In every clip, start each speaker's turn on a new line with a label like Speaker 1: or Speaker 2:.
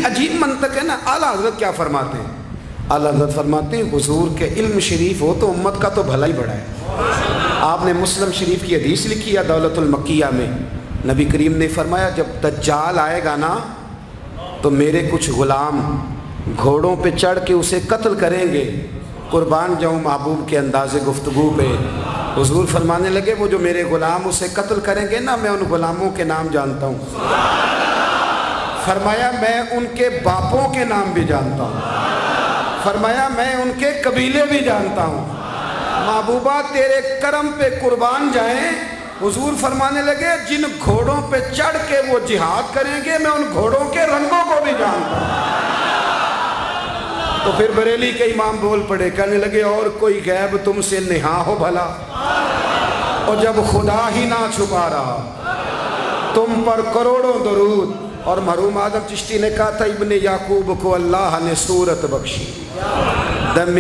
Speaker 1: عجیب منطق ہے نا۔ اعلیٰ حضرت کیا فرماتے ہیں؟ اعلیٰ حضرت فرماتے ہیں حضور کے علم شریف ہو تو امت کا تو بھلا ہی بڑا ہے۔ آپ نے مسلم شریف کی حدیث لکھی ہے دولت المکیہ میں، نبی کریم نے فرمایا جب دجال آئے گا نا تو میرے کچھ غلام گھوڑوں پہ چڑھ کے اسے قتل کریں گے، قربان جاؤں محبوب کے انداز گفتگو پہ۔ حضور فرمانے لگے وہ جو میرے غلام اسے قتل کریں گے نا، میں ان غلاموں کے نام جانتا ہوں۔ فرمایا میں ان کے باپوں کے نام بھی جانتا ہوں، فرمایا میں ان کے قبیلے بھی جانتا ہوں۔ محبوبہ تیرے کرم پہ قربان جائیں۔ حضور فرمانے لگے جن گھوڑوں پہ چڑھ کے وہ جہاد کریں گے میں ان گھوڑوں کے رنگوں کو بھی جانتا ہوں۔ تو پھر بریلی کے امام بول پڑے، کہنے لگے اور کوئی غیب تم سے نہا ہو بھلا، اور جب خدا ہی نہ چھپا رہا تم پر کروڑوں درود۔ اور مرحوم آدم چشتی نے کہا تھا ابن یعقوب کو اللہ نے صورت بخشی، دم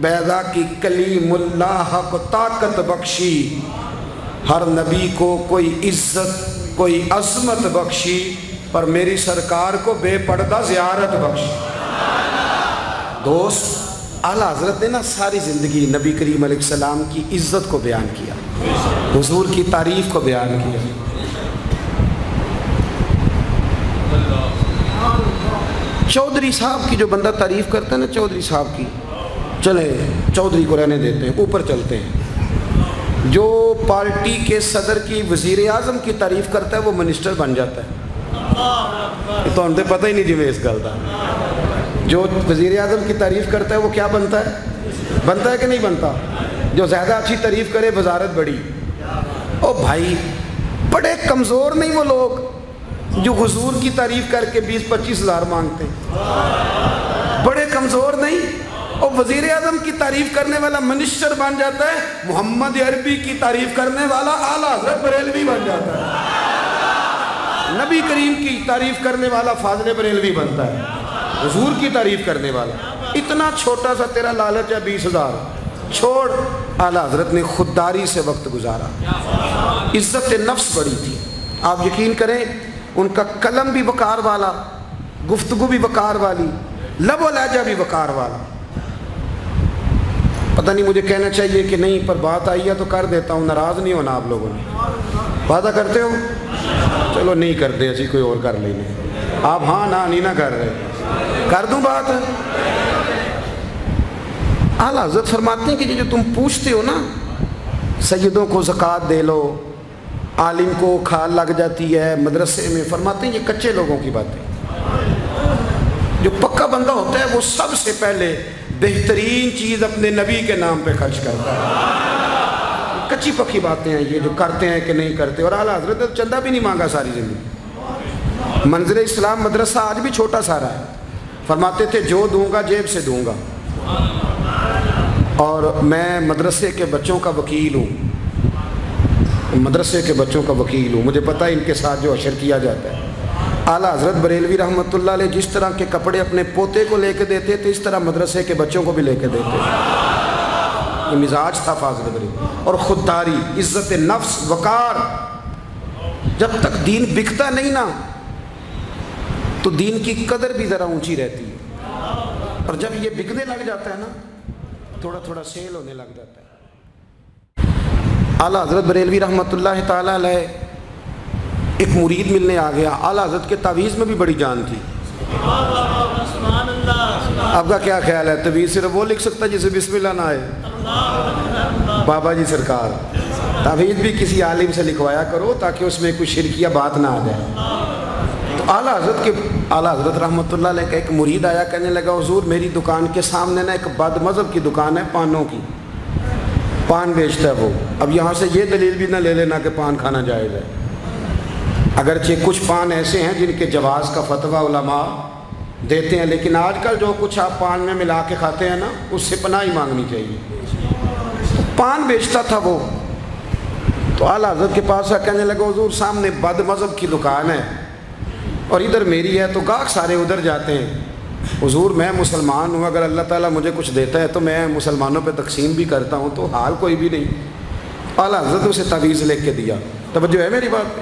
Speaker 1: بیضا کی کلیم اللہ کو طاقت بخشی، ہر نبی کو کوئی عزت کوئی عظمت بخشی، پر میری سرکار کو بے پردہ زیارت بخشی۔ دوست اعلیٰ حضرت نے نا ساری زندگی نبی کریم علیہ السلام کی عزت کو بیان کیا، حضور کی تعریف کو بیان کیا۔ چودھری صاحب کی جو بندہ تعریف کرتا ہے نا، چودھری صاحب کی، چلیں چودھری کو رہنے دیتے ہیں، اوپر چلتے ہیں۔ جو پارٹی کے صدر کی وزیر اعظم کی تعریف کرتا ہے وہ منسٹر بن جاتا ہے۔ یہ تو ہمیں پتہ ہی نہیں جی میں اس گل کا۔ جو وزیر اعظم کی تعریف کرتا ہے وہ کیا بنتا ہے؟ بنتا ہے کہ نہیں بنتا؟ جو زیادہ اچھی تعریف کرے وزارت بڑی۔ او بھائی بڑے کمزور نہیں وہ لوگ جو حضور کی تعریف کر کے 20-25 ہزار مانگتے ہیں؟ بڑے کمزور نہیں؟ اور وزیر اعظم کی تعریف کرنے والا منسٹر بن جاتا ہے، محمد عربی کی تعریف کرنے والا اعلیٰ حضرت بریلوی بن جاتا ہے، نبی کریم کی تعریف کرنے والا فاضل بریلوی بنتا ہے، حضور کی تعریف کرنے والا۔ اتنا چھوٹا سا تیرا لالچ ہے 20,000 چھوڑ۔ اعلیٰ حضرت نے خودداری سے وقت گزارا، عزت نفس بڑی تھی۔ آپ یقین کریں ان کا قلم بھی وقار والا، گفتگو بھی وقار والی، لب و لہجہ بھی وقار والا۔ پتہ نہیں مجھے کہنا چاہیے کہ نہیں، پر بات آئی ہے تو کر دیتا ہوں، ناراض نہیں ہونا آپ لوگوں نے۔ وعدہ کرتے ہو؟ چلو نہیں کرتے، اسی کوئی اور کر لینے۔ آپ ہاں نہیں نہ کر رہے، کر دوں بات۔ اعلیٰ حضرت فرماتے ہیں کہ جو تم پوچھتے ہو نا، سیدوں کو زکوٰۃ دے لو، عالم کو کھال لگ جاتی ہے مدرسے میں، فرماتے ہیں یہ کچے لوگوں کی باتیں۔ جو پکا بندہ ہوتا ہے وہ سب سے پہلے بہترین چیز اپنے نبی کے نام پہ خرچ کرتا ہے۔ کچی پکی باتیں ہیں یہ جو کرتے ہیں کہ نہیں کرتے۔ اور اعلیٰ حضرت نے چندہ بھی نہیں مانگا ساری زندگی۔ منظر اسلام مدرسہ آج بھی چھوٹا سارا ہے، فرماتے تھے جو دوں گا جیب سے دوں گا، اور میں مدرسے کے بچوں کا وکیل ہوں، مدرسے کے بچوں کا وکیل ہوں، مجھے پتہ ہے ان کے ساتھ جو اشر کیا جاتا ہے۔ اعلیٰ حضرت بریلوی رحمۃ اللہ علیہ جس طرح کے کپڑے اپنے پوتے کو لے کے دیتے تھے اس طرح مدرسے کے بچوں کو بھی لے کے دیتے تھے۔ یہ مزاج تھا فاضل بریلوی۔ اور خودداری، عزت نفس، وقار۔ جب تک دین بکتا نہیں نا تو دین کی قدر بھی ذرا اونچی رہتی ہے، اور جب یہ بکنے لگ جاتا ہے نا تھوڑا تھوڑا سیل ہونے لگ جاتا ہے۔ اعلیٰ حضرت بریلوی رحمۃ اللہ تعالیٰ علیہ ایک مرید ملنے آ گیا۔ اعلیٰ حضرت کے تعویذ میں بھی بڑی جان تھی۔ آپ کا کیا خیال ہے تعویذ صرف وہ لکھ سکتا جسے بسم اللہ نہ آئے؟ بابا جی سرکار تعویذ بھی کسی عالم سے لکھوایا کرو تاکہ اس میں کوئی شرکیہ بات نہ آ جائے۔ تو اعلیٰ حضرت رحمۃ اللہ علیہ کا ایک مرید آیا، کہنے لگا حضور میری دکان کے سامنے نا ایک بد مذہب کی دکان ہے، پانوں کی، پان بیچتا ہے وہ۔ اب یہاں سے یہ دلیل بھی نہ لے لینا کہ پان کھانا جائز ہے، اگرچہ کچھ پان ایسے ہیں جن کے جواز کا فتویٰ علماء دیتے ہیں، لیکن آج کل جو کچھ آپ پان میں ملا کے کھاتے ہیں نا اس سے پناہ ہی مانگنی چاہیے۔ پان بیچتا تھا وہ، تو اعلیٰ حضرت کے پاس کہنے لگا حضور سامنے بد مذہب کی دکان ہے اور ادھر میری ہے، تو گاہک سارے ادھر جاتے ہیں، حضور میں مسلمان ہوں، اگر اللہ تعالیٰ مجھے کچھ دیتا ہے تو میں مسلمانوں پہ تقسیم بھی کرتا ہوں، تو حال کوئی بھی نہیں۔ اعلیٰ حضرت اسے تعویذ لکھ کے دیا۔ توجہ ہے میری بات پہ؟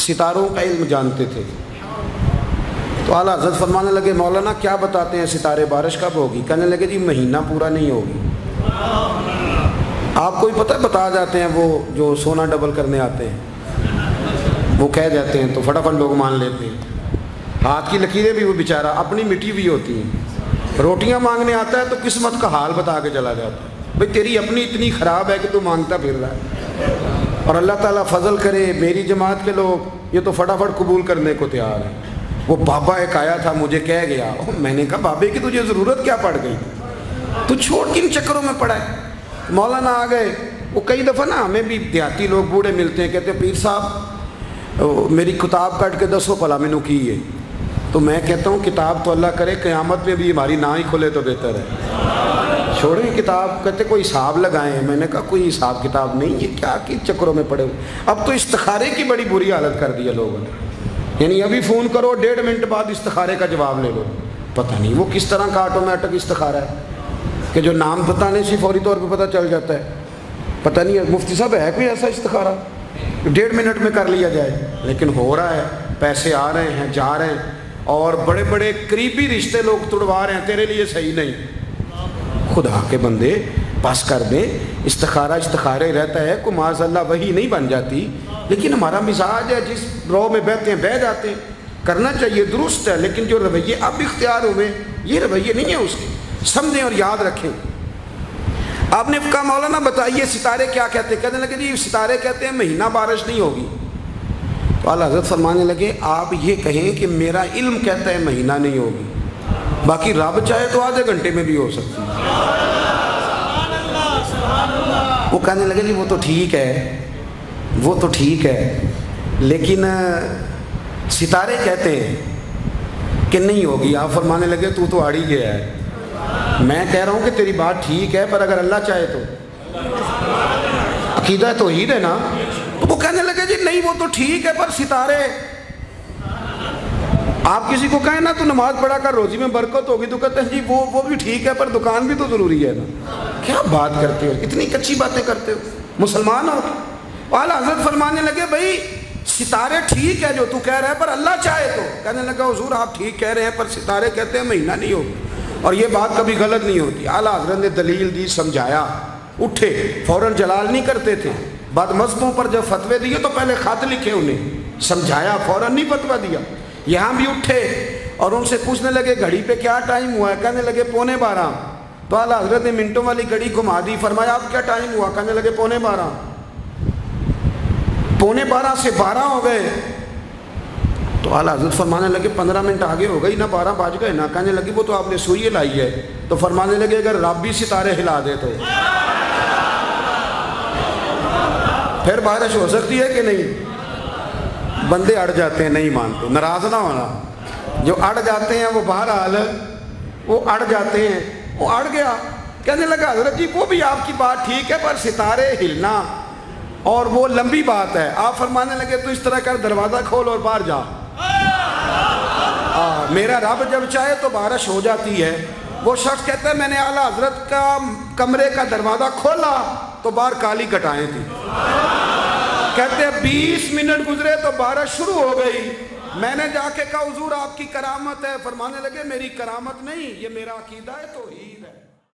Speaker 1: ستاروں کا علم جانتے تھے۔ تو اعلیٰ حضرت فرمانے لگے مولانا کیا بتاتے ہیں ستارے بارش کب ہوگی؟ کہنے لگے جی مہینہ پورا نہیں ہوگی۔ آپ کو بھی پتہ ہے بتا جاتے ہیں وہ جو سونا ڈبل کرنے آتے ہیں، وہ کہہ جاتے ہیں تو فٹافٹ لوگ مان لیتے ہیں۔ ہاتھ کی لکیریں بھی وہ بیچارہ اپنی مٹی بھی ہوتی ہیں، روٹیاں مانگنے آتا ہے تو قسمت کا حال بتا کے چلا جاتا ہے، بھئی تیری اپنی اتنی خراب ہے کہ تو مانگتا پھر رہا ہے، اور اللہ تعالیٰ فضل کرے میری جماعت کے لوگ یہ تو فٹافٹ قبول کرنے کو تیار ہیں۔ وہ بابا ایک آیا تھا مجھے کہہ گیا، میں نے کہا بابے کی تجھے ضرورت کیا پڑ گئی، تو چھوڑ کن چکروں میں پڑا ہے؟ مولانا آ گئے۔ وہ کئی دفعہ نا ہمیں بھی دیہاتی لوگ بوڑھے ملتے ہیں، کہتے ہیں پیر صاحب میری کتاب کٹ کے دسو پلا میں نے کی ہے، تو میں کہتا ہوں کتاب تو اللہ کرے قیامت میں بھی ہماری نہ ہی کھلے تو بہتر ہے، چھوڑیں کتاب۔ کہتے کوئی حساب لگائیں، میں نے کہا کوئی حساب کتاب نہیں، یہ کیا کی چکروں میں پڑے ہوئے۔ اب تو استخارے کی بڑی بری حالت کر دی ہے لوگوں نے، یعنی ابھی فون کرو 1.5 منٹ بعد استخارے کا جواب لے لو۔ پتہ نہیں وہ کس طرح کا آٹومیٹک استخارہ ہے کہ جو نام بتانے سے فوری طور پہ پتہ چل جاتا ہے۔ پتہ نہیں مفتی صاحب ہے کوئی ایسا استخارہ 1.5 منٹ میں کر لیا جائے، لیکن ہو رہا ہے، پیسے آ رہے ہیں جا رہے ہیں، اور بڑے بڑے قریبی رشتے لوگ تڑوا رہے ہیں تیرے لیے صحیح نہیں۔ خدا کے بندے بس کر دیں، استخارے رہتا ہے، کوئی معاذ اللہ وہی نہیں بن جاتی، لیکن ہمارا مزاج ہے جس رو میں بہتے ہیں بہ جاتے ہیں، کرنا چاہیے درست ہے، لیکن جو رویے اب اختیار ہوئے یہ رویے نہیں ہیں اس کے، سمجھیں اور یاد رکھیں۔ آپ نے کہا مولانا بتائیے ستارے کیا کہتے ہیں؟ کہنے لگے جی ستارے کہتے ہیں مہینہ بارش نہیں ہوگی۔ تو اعلیٰ حضرت فرمانے لگے آپ یہ کہیں کہ میرا علم کہتا ہے مہینہ نہیں ہوگی، باقی رب چاہے تو آدھے گھنٹے میں بھی ہو سکتی ہے۔ وہ کہنے لگے جی وہ تو ٹھیک ہے لیکن ستارے کہتے ہیں کہ نہیں ہوگی۔ آپ فرمانے لگے تو آڑ ہی گیا ہے، میں کہہ رہا ہوں کہ تیری بات ٹھیک ہے پر اگر اللہ چاہے تو، عقیدہ توحید ہے نا۔ تو وہ کہنے لگے جی نہیں وہ تو ٹھیک ہے پر ستارے، آپ کسی کو کہیں نا تو نماز پڑھا کر روزی میں برکت ہوگی تو کہتے ہیں جی وہ بھی ٹھیک ہے پر دکان بھی تو ضروری ہے نا۔ کیا بات کرتے ہو، اتنی کچی باتیں کرتے ہو، مسلمان ہو؟ اعلیٰ حضرت فرمانے لگے بھائی ستارے ٹھیک ہے جو تو کہہ رہا ہے پر اللہ چاہے تو۔ کہنے لگا حضور آپ ٹھیک کہہ رہے ہیں پر ستارے کہتے ہیں مہینہ نہیں ہوگا، اور یہ بات کبھی غلط نہیں ہوتی۔ اعلیٰ حضرت نے دلیل دی، سمجھایا، اٹھے، فوراً جلال نہیں کرتے تھے، بعد مذہبوں پر جب فتوے دیے تو پہلے خط لکھے، انہیں سمجھایا، فوراً نہیں فتویٰ دیا۔ یہاں بھی اٹھے اور ان سے پوچھنے لگے گھڑی پہ کیا ٹائم ہوا ہے؟ کہنے لگے 11:15۔ تو اعلیٰ حضرت نے منٹوں والی گھڑی گھما دی، فرمایا اب کیا ٹائم ہوا؟ کہنے لگے 11:15۔ 11:15 سے 12 ہو گئے تو اعلیٰ حضرت فرمانے لگے 15 منٹ آگے ہو گئی نا، 12 بج گئے نا۔ کہنے لگے وہ تو آپ نے سوئی لائی ہے۔ تو فرمانے لگے اگر رب بھی ستارے ہلا دے تو پھر بارش ہو سکتی ہے کہ نہیں؟ بندے اڑ جاتے ہیں، نہیں مانتے، ناراض نہ ہونا، جو اڑ جاتے ہیں وہ بہرحال وہ اڑ جاتے ہیں، وہ اڑ گیا۔ کہنے لگا حضرت جی وہ بھی آپ کی بات ٹھیک ہے پر ستارے ہلنا اور وہ لمبی بات ہے۔ آپ فرمانے لگے تو اس طرح کر دروازہ کھول اور باہر جا، میرا رب جب چاہے تو بارش ہو جاتی ہے۔ وہ شخص کہتا ہے میں نے اعلیٰ حضرت کا کمرے کا دروازہ کھولا تو باہر کالی گٹائیں تھی، کہتے ہیں 20 منٹ گزرے تو بارش شروع ہو گئی۔ میں نے جا کے کہا حضور آپ کی کرامت ہے، فرمانے لگے میری کرامت نہیں، یہ میرا عقیدہ ہے توحید ہے۔